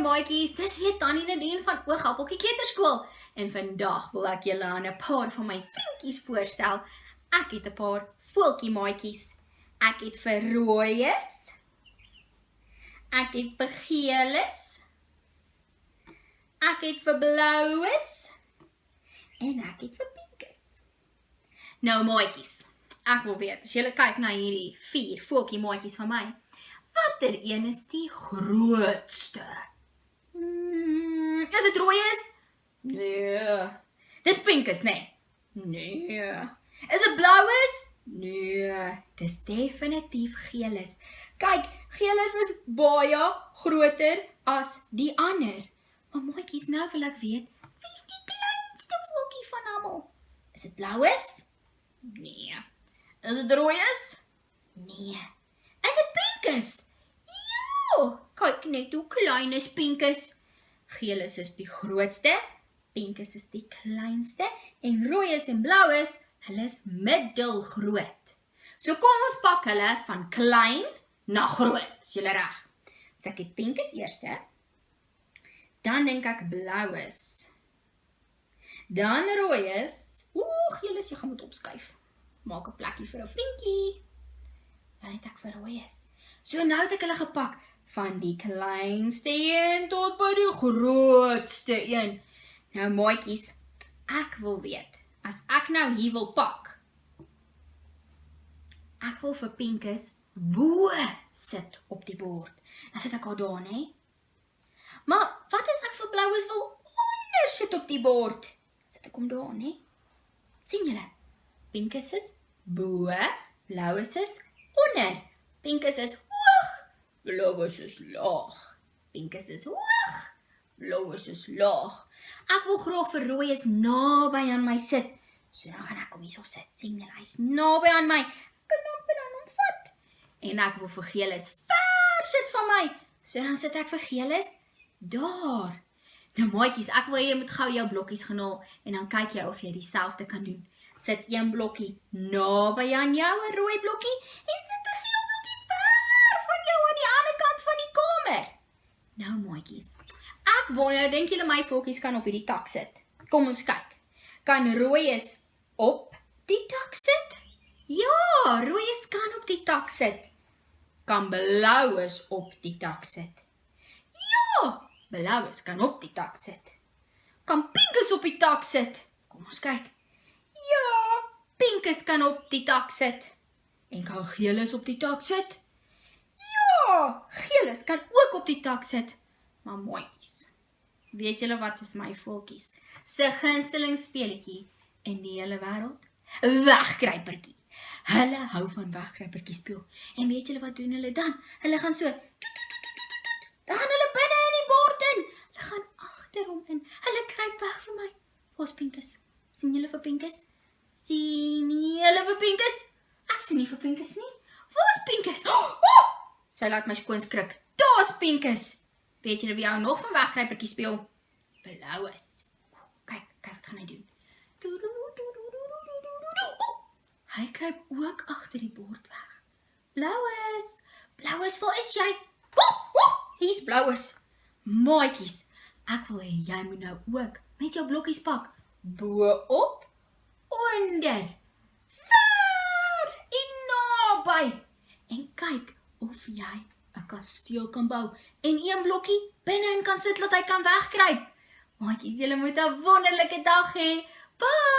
maatjies, dis weer Tannie Nadine van Oogappeltjie Kleuterskool. En vandag wil ek julle aan 'n paar van my vriendjies voorstel. Ek het 'n paar voeltjie maatjies. Ek het vir Rooies. Ek het vir Geeles. Ek het vir Bloues. En ek het vir Pinkes. Nou maatjies, ek wil weet, as julle kyk na hierdie 4 voeltjie maatjies van my, watter een is die grootste? Is dit Rooies? Nee. Dis Pinkes, nee? Nee. Is dit Bloues? Nee. Dis definitief Geeles. Kyk, Geeles is baie groter as die ander. Maar maatjies, nou wil ek weet, wie is die kleinste voeltjie van almal? Is dit Bloues? Nee. Is dit Rooies? Nee. Is dit Pinkes? Ja, kyk net hoe klein is Pinkes. Geeles is die grootste, Pinkes is die kleinste en Rooies en Bloues, hulle is middelgroot. So kom ons pak hulle van klein na groot, is julle reg? So ek het Pinkes eerste, dan dink ek Bloues, dan Rooies, Geeles, jy gaan moet opskuif, maak 'n plekkie vir 'n vriendjie, dan het ek vir Rooies. So nou het ek hulle gepak, van die kleinste een tot by die grootste een. Nou maatjies, ek wil weet, as ek nou hier wil pak, ek wil vir Pinkes bo sit op die bord. Dan sit ek al daar, nee? Maar wat as ek vir Bloues wil onder sit op die bord? Sit ek hom daar, nee? Sien julle? Pinkes is bo, Bloues is onder. Pinkes is hoog, Bloues is laag. Pinkes is hoog, Bloues is laag. Ek wil graag vir Rooies naby aan my sit. So dan gaan ek hom hierso sit. Sien julle, hy is naby aan my. Ek kan amper aan hom vat. En ek wil vir Geeles ver sit van my. So dan sit ek vir Geeles daar. Nou maatjies, ek wil jy moet gou jou blokkies gaan haal en dan kyk jy of jy dieselfde kan doen. Sit een blokkie naby aan jou, 'n rooi blokkie, en sit 'n geel blokkie ver van jou aan die ander kant van die kamer. Nou maatjies, ek wonder, dink julle my voeltjies kan op hierdie tak sit? Kom ons kyk. Kan Rooies op die tak sit? Ja, Rooies kan op die tak sit. Kan Bloues op die tak sit? Ja, Bloues kan op die tak sit. Kan Pinkes op die tak sit? Kom ons kyk. Ja, Pinkes kan op die tak sit. En kan Geeles op die tak sit? Ja, Geeles kan ook op die tak sit. Maar maatjies, weet julle wat is my voeltjies se gunsteling speletjie in die hele wêreld? Wegkruipertjie. Hulle hou van wegkruipertjie speel. En weet julle wat doen hulle dan? Hulle gaan so, dan gaan hulle binne in die bord in. Hulle gaan agter hom in. Hulle kruip weg vir my. Waar is Pinkes? Sien julle vir Pinkes? Sien julle vir Pinkes? Ek sien nie vir Pinkes nie. Waar is Pinkes? Sy laat my skoon skrik. Daar is Pinkes. Weet julle wie hou nog van wegkruipertjie speel? Bloues. Kyk wat gaan hy doen. Hy kruip ook agter die bord weg. Bloues, Bloues, waar is jy? Hier's Bloues. Maatjies, ek wil hê jy moet nou ook met jou blokkies pak. Bo op, onder, ver en naby. En kyk of jy 'n kasteel kan bou en een blokkie binne-in kan sit dat hy kan wegkruip. Maatjies, julle moet 'n wonderlike dag hê. Bye!